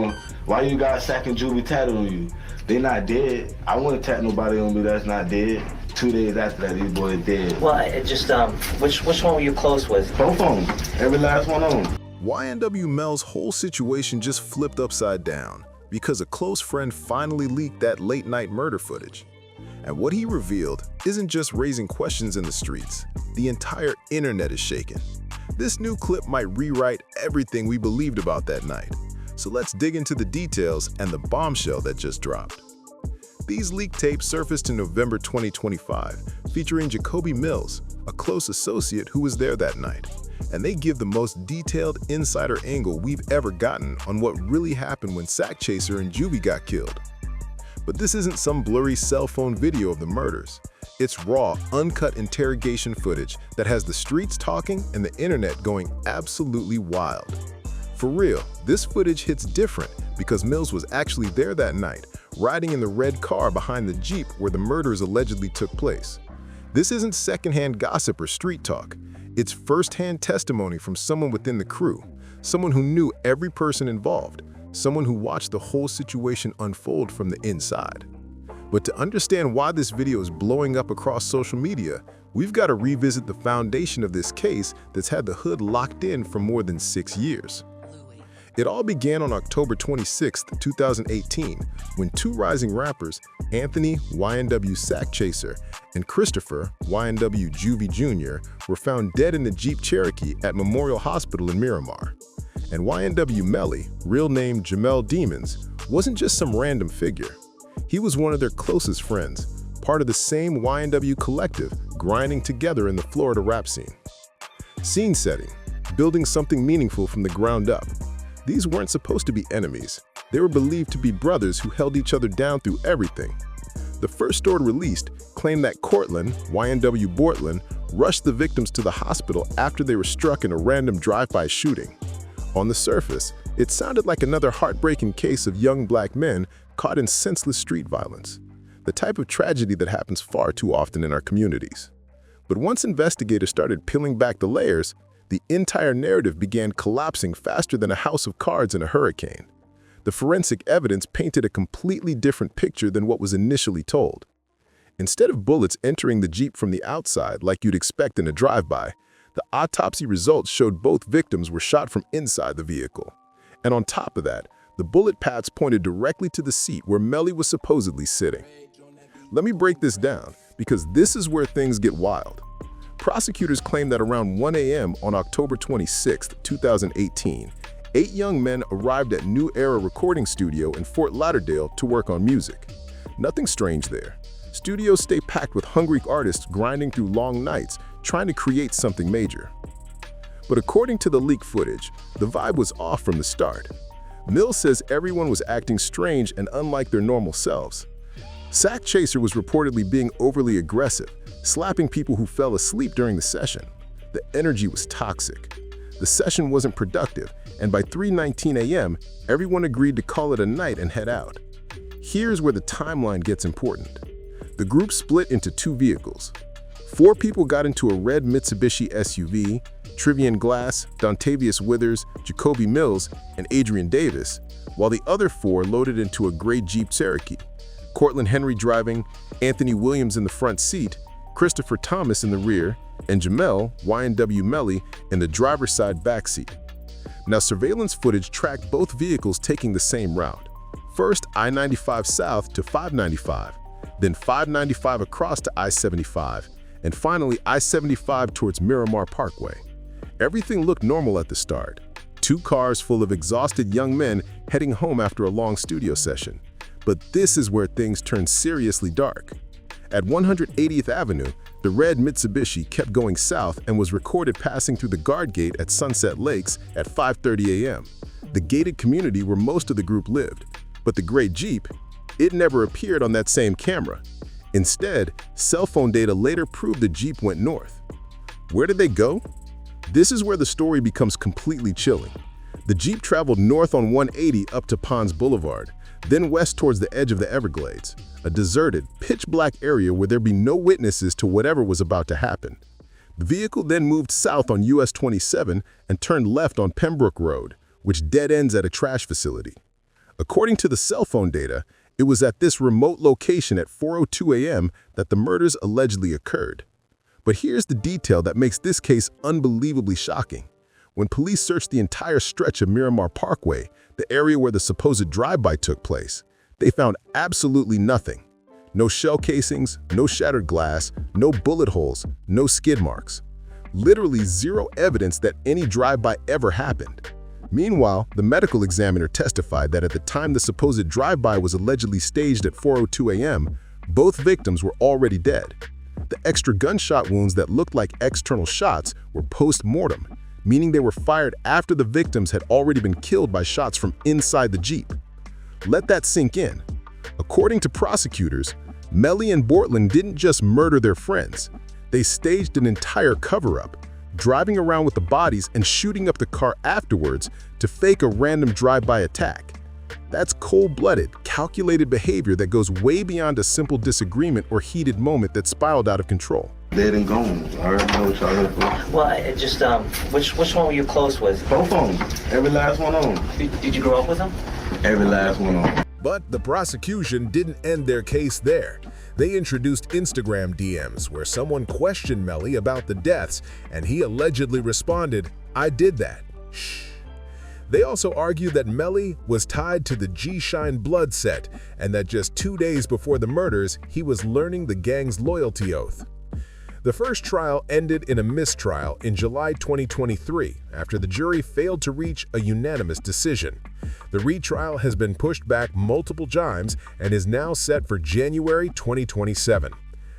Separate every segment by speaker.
Speaker 1: on, why you got Sack and Juvie tatted on you? They not dead. I wouldn't tat nobody on me that's not dead. 2 days after that, these boys dead.
Speaker 2: Well, it just, which one were you close with?
Speaker 1: Both of them. Every last one of them.
Speaker 3: YNW Mel's whole situation just flipped upside down because a close friend finally leaked that late-night murder footage. And what he revealed isn't just raising questions in the streets. The entire internet is shaken. This new clip might rewrite everything we believed about that night. So let's dig into the details and the bombshell that just dropped. These leaked tapes surfaced in November 2025, featuring Jacoby Mills, a close associate who was there that night. And they give the most detailed insider angle we've ever gotten on what really happened when Sack Chaser and Juvie got killed. But this isn't some blurry cell phone video of the murders. It's raw, uncut interrogation footage that has the streets talking and the internet going absolutely wild. For real, this footage hits different because Mills was actually there that night, riding in the red car behind the Jeep where the murders allegedly took place. This isn't secondhand gossip or street talk. It's firsthand testimony from someone within the crew, someone who knew every person involved, someone who watched the whole situation unfold from the inside. But to understand why this video is blowing up across social media, we've got to revisit the foundation of this case that's had the hood locked in for more than 6 years. It all began on October 26, 2018, when two rising rappers, Anthony YNW Sack Chaser and Christopher YNW Juvie Jr., were found dead in the Jeep Cherokee at Memorial Hospital in Miramar. And YNW Melly, real name Jamel Demons, wasn't just some random figure. He was one of their closest friends, part of the same YNW collective, grinding together in the Florida rap scene. Scene setting, building something meaningful from the ground up. These weren't supposed to be enemies. They were believed to be brothers who held each other down through everything. The first story released claimed that Cortland, YNW Bortland, rushed the victims to the hospital after they were struck in a random drive-by shooting. On the surface, it sounded like another heartbreaking case of young black men caught in senseless street violence, the type of tragedy that happens far too often in our communities. But once investigators started peeling back the layers, the entire narrative began collapsing faster than a house of cards in a hurricane. The forensic evidence painted a completely different picture than what was initially told. Instead of bullets entering the Jeep from the outside like you'd expect in a drive-by, the autopsy results showed both victims were shot from inside the vehicle. And on top of that, the bullet paths pointed directly to the seat where Melly was supposedly sitting. Let me break this down, because this is where things get wild. Prosecutors claim that around 1 a.m. on October 26, 2018, 8 young men arrived at New Era Recording Studio in Fort Lauderdale to work on music. Nothing strange there. Studios stay packed with hungry artists grinding through long nights, trying to create something major. But according to the leaked footage, the vibe was off from the start. Mills says everyone was acting strange and unlike their normal selves. Sack Chaser was reportedly being overly aggressive, slapping people who fell asleep during the session. The energy was toxic. The session wasn't productive, and by 3:19 a.m., everyone agreed to call it a night and head out. Here's where the timeline gets important. The group split into 2 vehicles. 4 people got into a red Mitsubishi SUV, Trivian Glass, Dontavius Withers, Jacoby Mills, and Adrian Davis, while the other 4 loaded into a gray Jeep Cherokee. Cortland Henry driving, Anthony Williams in the front seat, Christopher Thomas in the rear, and Jamel YNW Melly in the driver's side backseat. Now, surveillance footage tracked both vehicles taking the same route. First, I-95 south to 595, then 595 across to I-75, and finally I-75 towards Miramar Parkway. Everything looked normal at the start. 2 cars full of exhausted young men heading home after a long studio session. But this is where things turned seriously dark. At 180th Avenue, the red Mitsubishi kept going south and was recorded passing through the guard gate at Sunset Lakes at 5:30 a.m., the gated community where most of the group lived. But the gray Jeep, it never appeared on that same camera. Instead, cell phone data later proved the Jeep went north. Where did they go? This is where the story becomes completely chilling. The Jeep traveled north on 180 up to Ponds Boulevard, then west towards the edge of the Everglades, a deserted, pitch-black area where there'd be no witnesses to whatever was about to happen. The vehicle then moved south on US 27 and turned left on Pembroke Road, which dead ends at a trash facility. According to the cell phone data, it was at this remote location at 4:02 a.m. that the murders allegedly occurred. But here's the detail that makes this case unbelievably shocking. When police searched the entire stretch of Miramar Parkway, the area where the supposed drive-by took place, they found absolutely nothing. No shell casings, no shattered glass, no bullet holes, no skid marks. Literally zero evidence that any drive-by ever happened. Meanwhile, the medical examiner testified that at the time the supposed drive-by was allegedly staged at 4:02 a.m., both victims were already dead. The extra gunshot wounds that looked like external shots were post-mortem, meaning they were fired after the victims had already been killed by shots from inside the Jeep. Let that sink in. According to prosecutors, Melly and Bortland didn't just murder their friends. They staged an entire cover-up, driving around with the bodies and shooting up the car afterwards to fake a random drive-by attack. That's cold-blooded, calculated behavior that goes way beyond a simple disagreement or heated moment that spiraled out of control.
Speaker 1: Dead and gone. I already know what y'all here for.
Speaker 2: Well, it just which one were you close with?
Speaker 1: Both of them. Every last one of them.
Speaker 2: Did you grow up with them?
Speaker 1: Every last one of them.
Speaker 3: But the prosecution didn't end their case there. They introduced Instagram DMs where someone questioned Melly about the deaths, and he allegedly responded, "I did that. Shh." They also argued that Melly was tied to the G-Shine blood set and that just 2 days before the murders, he was learning the gang's loyalty oath. The first trial ended in a mistrial in July 2023 after the jury failed to reach a unanimous decision. The retrial has been pushed back multiple times and is now set for January 2027.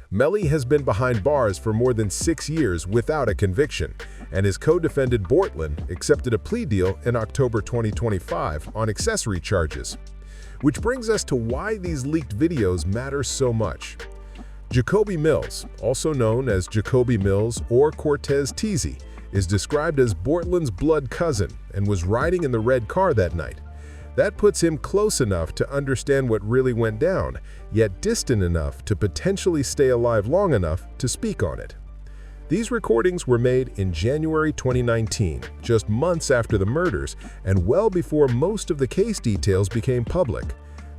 Speaker 3: Melly has been behind bars for more than 6 years without a conviction, and his co-defendant Bortland accepted a plea deal in October 2025 on accessory charges. Which brings us to why these leaked videos matter so much. Jacoby Mills, also known as Jacoby Mills or Cortez Teasy, is described as Bortland's blood cousin and was riding in the red car that night. That puts him close enough to understand what really went down, yet distant enough to potentially stay alive long enough to speak on it. These recordings were made in January 2019, just months after the murders and well before most of the case details became public.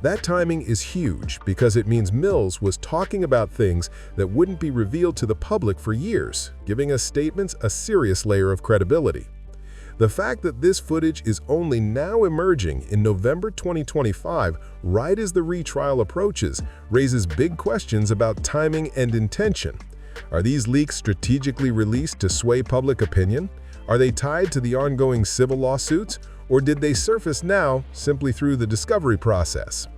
Speaker 3: That timing is huge because it means Mills was talking about things that wouldn't be revealed to the public for years, giving his statements a serious layer of credibility. The fact that this footage is only now emerging in November 2025, right as the retrial approaches, raises big questions about timing and intention. Are these leaks strategically released to sway public opinion? Are they tied to the ongoing civil lawsuits? Or did they surface now simply through the discovery process?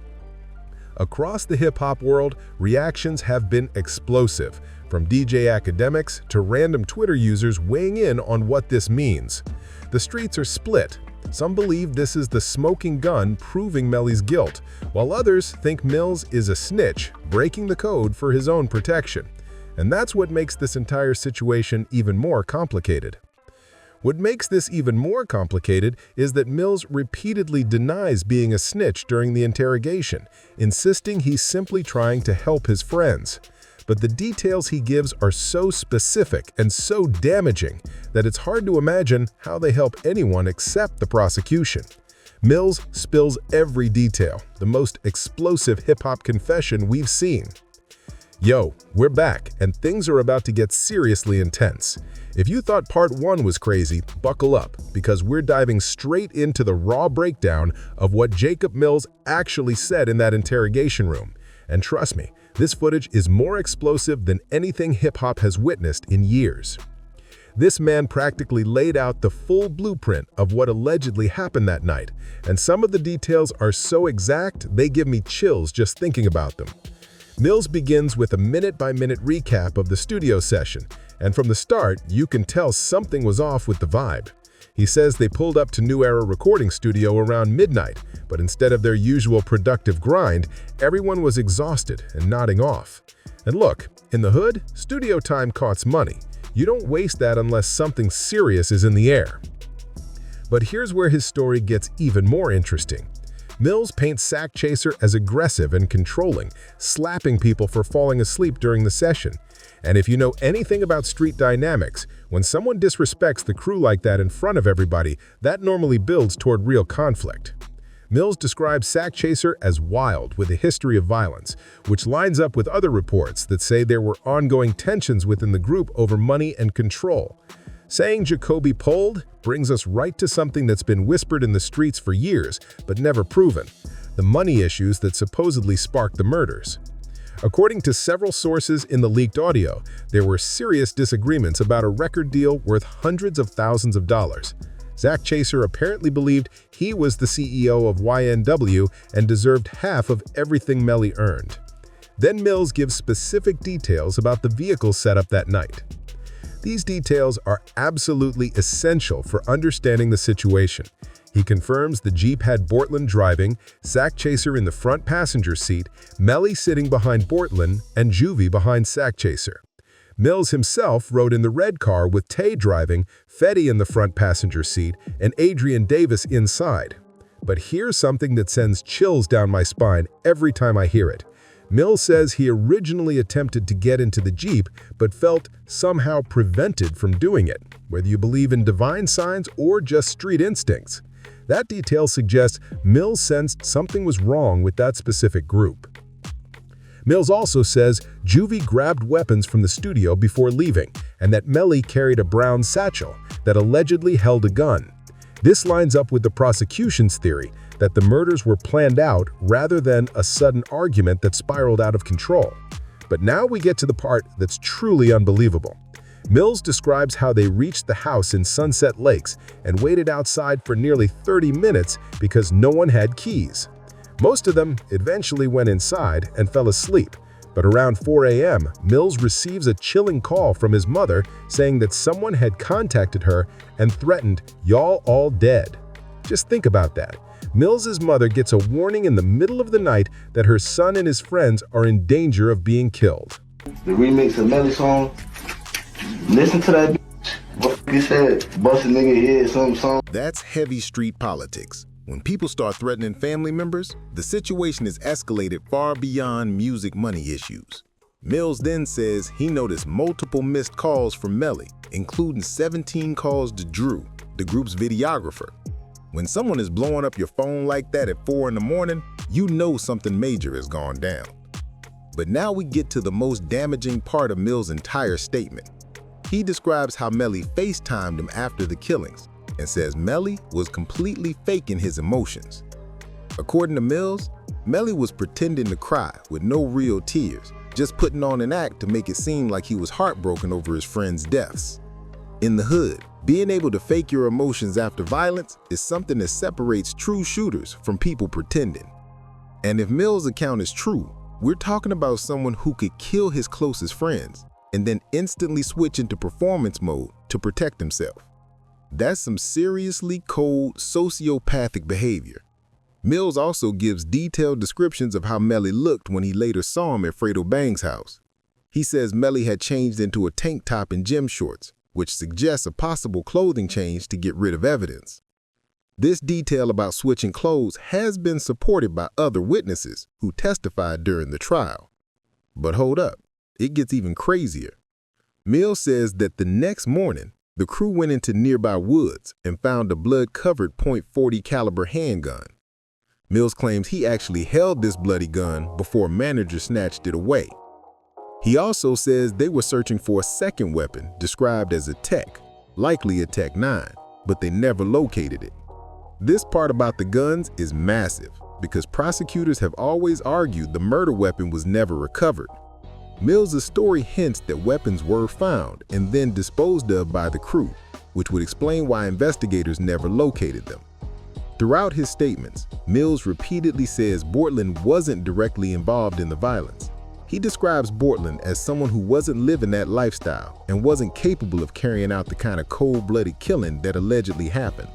Speaker 3: Across the hip-hop world, reactions have been explosive, from DJ academics to random Twitter users weighing in on what this means. The streets are split. Some believe this is the smoking gun proving Melly's guilt, while others think Mills is a snitch, breaking the code for his own protection. And that's what makes this entire situation even more complicated. What makes this even more complicated is that Mills repeatedly denies being a snitch during the interrogation, insisting he's simply trying to help his friends. But the details he gives are so specific and so damaging that it's hard to imagine how they help anyone except the prosecution. Mills spills every detail, the most explosive hip-hop confession we've seen. Yo, we're back, and things are about to get seriously intense. If you thought part 1 was crazy, buckle up, because we're diving straight into the raw breakdown of what Jacob Mills actually said in that interrogation room. And trust me, this footage is more explosive than anything hip-hop has witnessed in years. This man practically laid out the full blueprint of what allegedly happened that night, and some of the details are so exact they give me chills just thinking about them. Mills begins with a minute-by-minute recap of the studio session, and from the start, you can tell something was off with the vibe. He says they pulled up to New Era Recording Studio around midnight, but instead of their usual productive grind, everyone was exhausted and nodding off. And look, in the hood, studio time costs money. You don't waste that unless something serious is in the air. But here's where his story gets even more interesting. Mills paints Sack Chaser as aggressive and controlling, slapping people for falling asleep during the session. And if you know anything about street dynamics, when someone disrespects the crew like that in front of everybody, that normally builds toward real conflict. Mills describes Sack Chaser as wild with a history of violence, which lines up with other reports that say there were ongoing tensions within the group over money and control. Saying Jacoby pulled brings us right to something that's been whispered in the streets for years, but never proven: the money issues that supposedly sparked the murders. According to several sources in the leaked audio, there were serious disagreements about a record deal worth hundreds of thousands of dollars. Sack Chaser apparently believed he was the CEO of YNW and deserved half of everything Melly earned. Then Mills gives specific details about the vehicle setup that night. These details are absolutely essential for understanding the situation. He confirms the Jeep had Bortland driving, Sack Chaser in the front passenger seat, Melly sitting behind Bortland, and Juvie behind Sack Chaser. Mills himself rode in the red car with Tay driving, Fetty in the front passenger seat, and Adrian Davis inside. But here's something that sends chills down my spine every time I hear it. Mills says he originally attempted to get into the Jeep, but felt somehow prevented from doing it, whether you believe in divine signs or just street instincts. That detail suggests Mills sensed something was wrong with that specific group. Mills also says Juvie grabbed weapons from the studio before leaving, and that Melly carried a brown satchel that allegedly held a gun. This lines up with the prosecution's theory that the murders were planned out rather than a sudden argument that spiraled out of control. But now we get to the part that's truly unbelievable. Mills describes how they reached the house in Sunset Lakes and waited outside for nearly 30 minutes because no one had keys. Most of them eventually went inside and fell asleep, but around 4 a.m., Mills receives a chilling call from his mother saying that someone had contacted her and threatened, "Y'all all dead." Just think about that. Mills's mother gets a warning in the middle of the night that her son and his friends are in danger of being killed.
Speaker 1: The remix of Melly song, listen to that bitch. What he said, bust a nigga head, some song.
Speaker 3: That's heavy street politics. When people start threatening family members, the situation is escalated far beyond music money issues. Mills then says he noticed multiple missed calls from Melly, including 17 calls to Drew, the group's videographer. When someone is blowing up your phone like that at 4 in the morning, you know something major has gone down. But now we get to the most damaging part of Mills' entire statement. He describes how Melly FaceTimed him after the killings and says Melly was completely faking his emotions. According to Mills, Melly was pretending to cry with no real tears, just putting on an act to make it seem like he was heartbroken over his friends' deaths. In the hood, being able to fake your emotions after violence is something that separates true shooters from people pretending. And if Mills' account is true, we're talking about someone who could kill his closest friends and then instantly switch into performance mode to protect himself. That's some seriously cold, sociopathic behavior. Mills also gives detailed descriptions of how Melly looked when he later saw him at Fredo Bang's house. He says Melly had changed into a tank top and gym shorts, which suggests a possible clothing change to get rid of evidence. This detail about switching clothes has been supported by other witnesses who testified during the trial. But hold up, it gets even crazier. Mills says that the next morning, the crew went into nearby woods and found a blood-covered .40 caliber handgun. Mills claims he actually held this bloody gun before a manager snatched it away. He also says they were searching for a second weapon described as a Tech, likely a Tech 9, but they never located it. This part about the guns is massive because prosecutors have always argued the murder weapon was never recovered. Mills' story hints that weapons were found and then disposed of by the crew, which would explain why investigators never located them. Throughout his statements, Mills repeatedly says Bortland wasn't directly involved in the violence. He describes Bortland as someone who wasn't living that lifestyle and wasn't capable of carrying out the kind of cold-blooded killing that allegedly happened.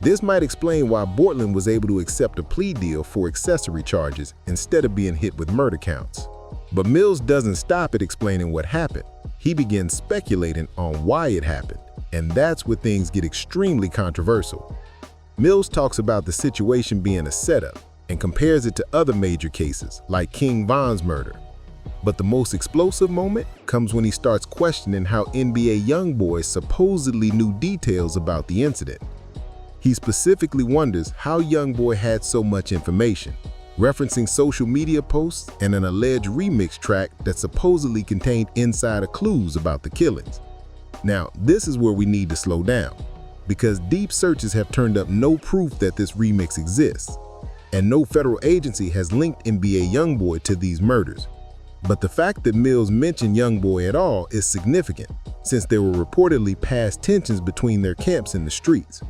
Speaker 3: This might explain why Bortland was able to accept a plea deal for accessory charges instead of being hit with murder counts. But Mills doesn't stop at explaining what happened. He begins speculating on why it happened, and that's where things get extremely controversial. Mills talks about the situation being a setup and compares it to other major cases like King Von's murder. But the most explosive moment comes when he starts questioning how NBA YoungBoy supposedly knew details about the incident. He specifically wonders how Youngboy had so much information, referencing social media posts and an alleged remix track that supposedly contained insider clues about the killings. Now, this is where we need to slow down, because deep searches have turned up no proof that this remix exists, and no federal agency has linked NBA Youngboy to these murders. But the fact that Mills mentioned Youngboy at all is significant, since there were reportedly past tensions between their camps in the streets.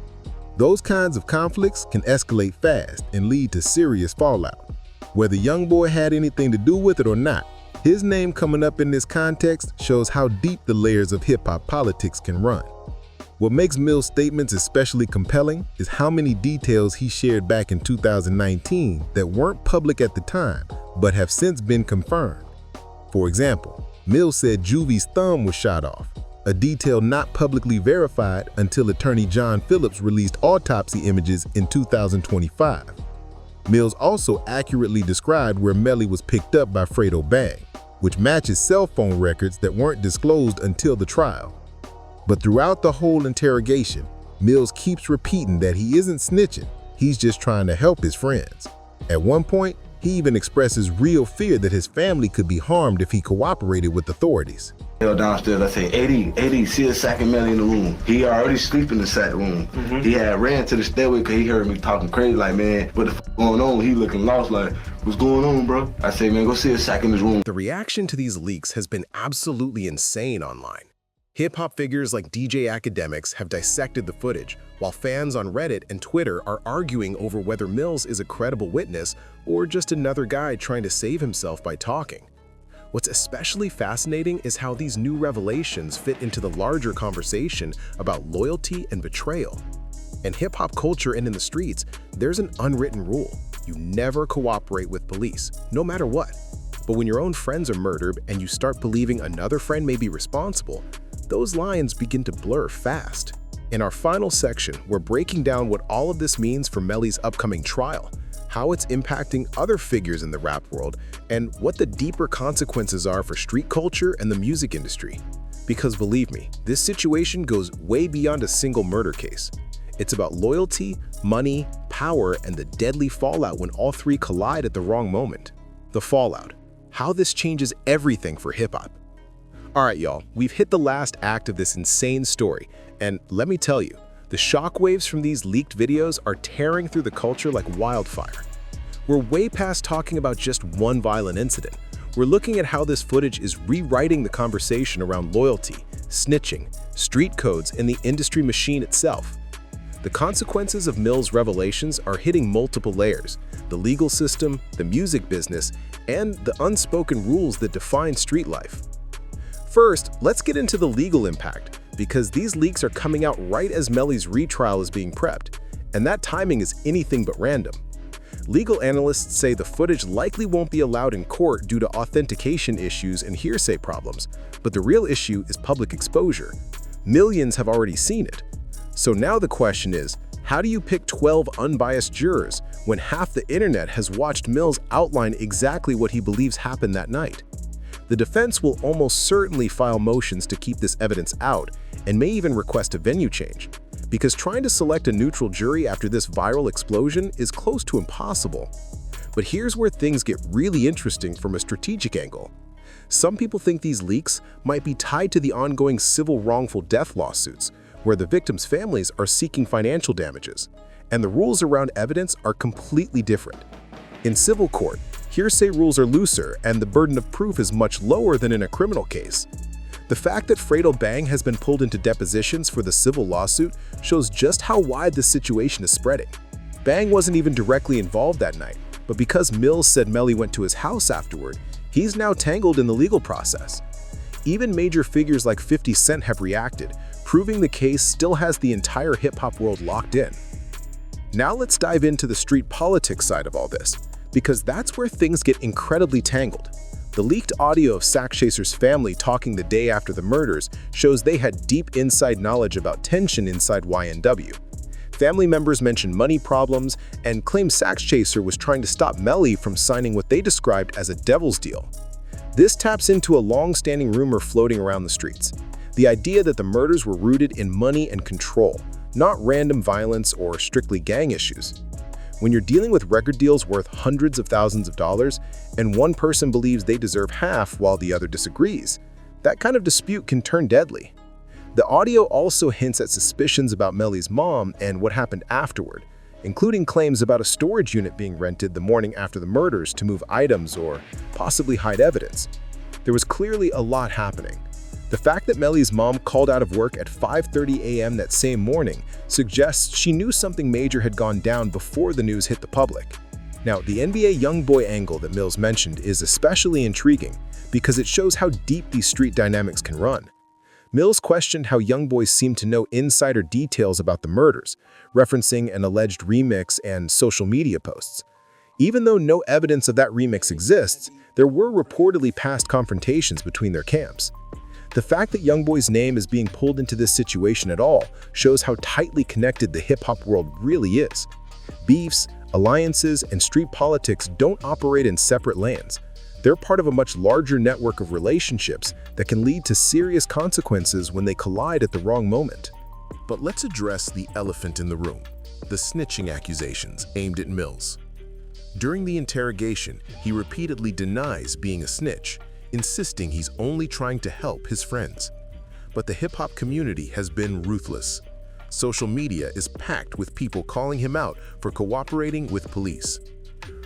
Speaker 3: Those kinds of conflicts can escalate fast and lead to serious fallout. Whether Youngboy had anything to do with it or not, his name coming up in this context shows how deep the layers of hip-hop politics can run. What makes Mills' statements especially compelling is how many details he shared back in 2019 that weren't public at the time, but have since been confirmed. For example, Mills said Juvie's thumb was shot off, a detail not publicly verified until attorney John Phillips released autopsy images in 2025. Mills also accurately described where Melly was picked up by Fredo Bang, which matches cell phone records that weren't disclosed until the trial. But throughout the whole interrogation, Mills keeps repeating that he isn't snitching, he's just trying to help his friends. At one point, he even expresses real fear that his family could be harmed if he cooperated with authorities.
Speaker 1: Downstairs, I say, 80, see a sack of Melly in the room. He already sleep in the sack room. He had ran to the stairway because he heard me talking crazy, like, man, what the f going on? He looking lost, like, what's going on, bro? I say, man, go see a sack in his room.
Speaker 4: The reaction to these leaks has been absolutely insane online. Hip-hop figures like DJ Academics have dissected the footage, while fans on Reddit and Twitter are arguing over whether Mills is a credible witness or just another guy trying to save himself by talking. What's especially fascinating is how these new revelations fit into the larger conversation about loyalty and betrayal. In hip-hop culture and in the streets, there's an unwritten rule. You never cooperate with police, no matter what. But when your own friends are murdered and you start believing another friend may be responsible, those lines begin to blur fast. In our final section, we're breaking down what all of this means for Melly's upcoming trial, how it's impacting other figures in the rap world, and what the deeper consequences are for street culture and the music industry. Because believe me, this situation goes way beyond a single murder case. It's about loyalty, money, power, and the deadly fallout when all three collide at the wrong moment. The fallout. How this changes everything for hip-hop. Alright y'all, we've hit the last act of this insane story, and let me tell you, the shockwaves from these leaked videos are tearing through the culture like wildfire. We're way past talking about just one violent incident. We're looking at how this footage is rewriting the conversation around loyalty, snitching, street codes, and the industry machine itself. The consequences of Mills' revelations are hitting multiple layers: the legal system, the music business, and the unspoken rules that define street life. First, let's get into the legal impact, because these leaks are coming out right as Melly's retrial is being prepped, and that timing is anything but random. Legal analysts say the footage likely won't be allowed in court due to authentication issues and hearsay problems, but the real issue is public exposure. Millions have already seen it. So now the question is, how do you pick 12 unbiased jurors when half the internet has watched Mills outline exactly what he believes happened that night? The defense will almost certainly file motions to keep this evidence out and may even request a venue change, because trying to select a neutral jury after this viral explosion is close to impossible. But here's where things get really interesting from a strategic angle. Some people think these leaks might be tied to the ongoing civil wrongful death lawsuits, where the victims' families are seeking financial damages, and the rules around evidence are completely different. In civil court, hearsay rules are looser and the burden of proof is much lower than in a criminal case. The fact that Fredo Bang has been pulled into depositions for the civil lawsuit shows just how wide this situation is spreading. Bang wasn't even directly involved that night, but because Mills said Melly went to his house afterward, he's now tangled in the legal process. Even major figures like 50 Cent have reacted, proving the case still has the entire hip-hop world locked in. Now let's dive into the street politics side of all this, because that's where things get incredibly tangled. The leaked audio of Sack Chaser's family talking the day after the murders shows they had deep inside knowledge about tension inside YNW. Family members mentioned money problems and claimed Sack Chaser was trying to stop Melly from signing what they described as a devil's deal. This taps into a long-standing rumor floating around the streets: the idea that the murders were rooted in money and control, not random violence or strictly gang issues. When you're dealing with record deals worth hundreds of thousands of dollars, and one person believes they deserve half while the other disagrees, that kind of dispute can turn deadly. The audio also hints at suspicions about Melly's mom and what happened afterward, including claims about a storage unit being rented the morning after the murders to move items or possibly hide evidence. There was clearly a lot happening. The fact that Melly's mom called out of work at 5:30 a.m. that same morning suggests she knew something major had gone down before the news hit the public. Now, the NBA YoungBoy angle that Mills mentioned is especially intriguing because it shows how deep these street dynamics can run. Mills questioned how young boys seemed to know insider details about the murders, referencing an alleged remix and social media posts. Even though no evidence of that remix exists, there were reportedly past confrontations between their camps. The fact that YoungBoy's name is being pulled into this situation at all shows how tightly connected the hip-hop world really is. Beefs, alliances, and street politics don't operate in separate lanes. They're part of a much larger network of relationships that can lead to serious consequences when they collide at the wrong moment.
Speaker 3: But let's address the elephant in the room, the snitching accusations aimed at Mills. During the interrogation, he repeatedly denies being a snitch, insisting he's only trying to help his friends. But the hip-hop community has been ruthless. Social media is packed with people calling him out for cooperating with police.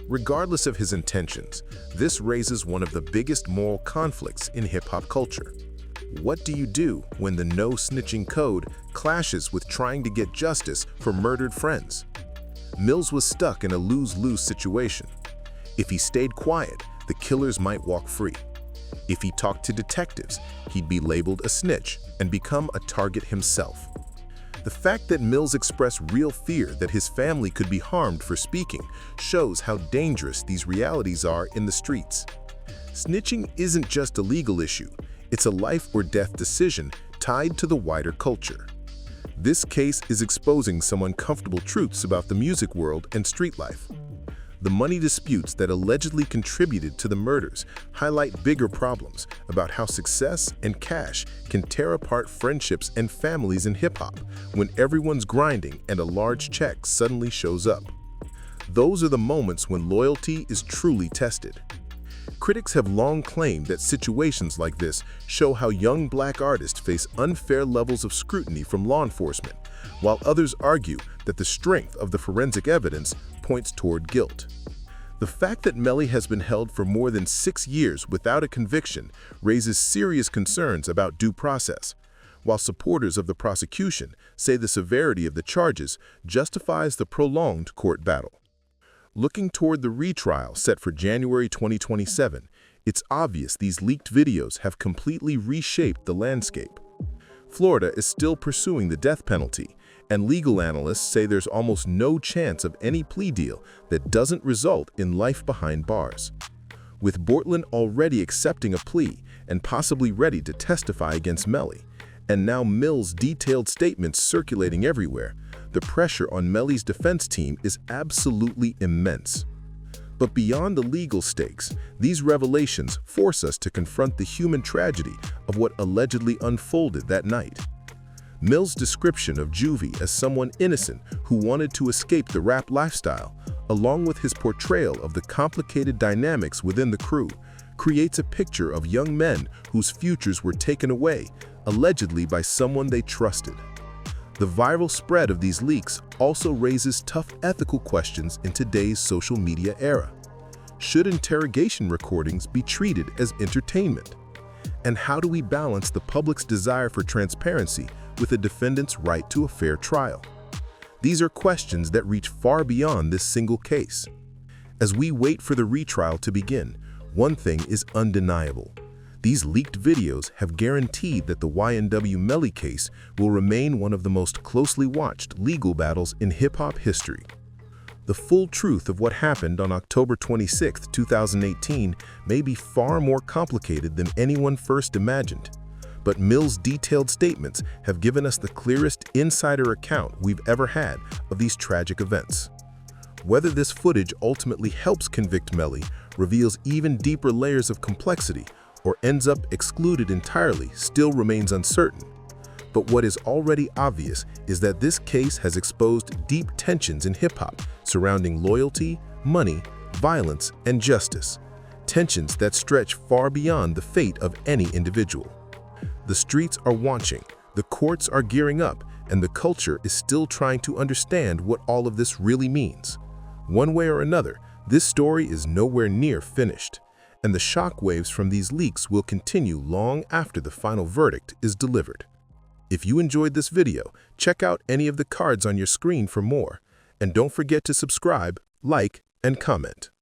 Speaker 3: Regardless of his intentions, this raises one of the biggest moral conflicts in hip-hop culture. What do you do when the no snitching code clashes with trying to get justice for murdered friends? Mills was stuck in a lose-lose situation. If he stayed quiet, the killers might walk free. If he talked to detectives, he'd be labeled a snitch and become a target himself. The fact that Mills expressed real fear that his family could be harmed for speaking shows how dangerous these realities are in the streets. Snitching isn't just a legal issue, it's a life or death decision tied to the wider culture. This case is exposing some uncomfortable truths about the music world and street life. The money disputes that allegedly contributed to the murders highlight bigger problems about how success and cash can tear apart friendships and families in hip-hop when everyone's grinding and a large check suddenly shows up. Those are the moments when loyalty is truly tested. Critics have long claimed that situations like this show how young black artists face unfair levels of scrutiny from law enforcement, while others argue that the strength of the forensic evidence points toward guilt. The fact that Melly has been held for more than 6 years without a conviction raises serious concerns about due process, while supporters of the prosecution say the severity of the charges justifies the prolonged court battle. Looking toward the retrial set for January 2027, it's obvious these leaked videos have completely reshaped the landscape. Florida is still pursuing the death penalty, and legal analysts say there's almost no chance of any plea deal that doesn't result in life behind bars. With Bortland already accepting a plea and possibly ready to testify against Melly, and now Mills' detailed statements circulating everywhere, the pressure on Melly's defense team is absolutely immense. But beyond the legal stakes, these revelations force us to confront the human tragedy of what allegedly unfolded that night. Mills' description of Juvie as someone innocent who wanted to escape the rap lifestyle, along with his portrayal of the complicated dynamics within the crew, creates a picture of young men whose futures were taken away, allegedly by someone they trusted. The viral spread of these leaks also raises tough ethical questions in today's social media era. Should interrogation recordings be treated as entertainment? And how do we balance the public's desire for transparency with a defendant's right to a fair trial? These are questions that reach far beyond this single case. As we wait for the retrial to begin, one thing is undeniable. These leaked videos have guaranteed that the YNW Melly case will remain one of the most closely watched legal battles in hip-hop history. The full truth of what happened on October 26, 2018 may be far more complicated than anyone first imagined. But Mills' detailed statements have given us the clearest insider account we've ever had of these tragic events. Whether this footage ultimately helps convict Melly, reveals even deeper layers of complexity, or ends up excluded entirely still remains uncertain. But what is already obvious is that this case has exposed deep tensions in hip-hop surrounding loyalty, money, violence, and justice. Tensions that stretch far beyond the fate of any individual. The streets are watching, the courts are gearing up, and the culture is still trying to understand what all of this really means. One way or another, this story is nowhere near finished, and the shockwaves from these leaks will continue long after the final verdict is delivered. If you enjoyed this video, check out any of the cards on your screen for more, and don't forget to subscribe, like, and comment.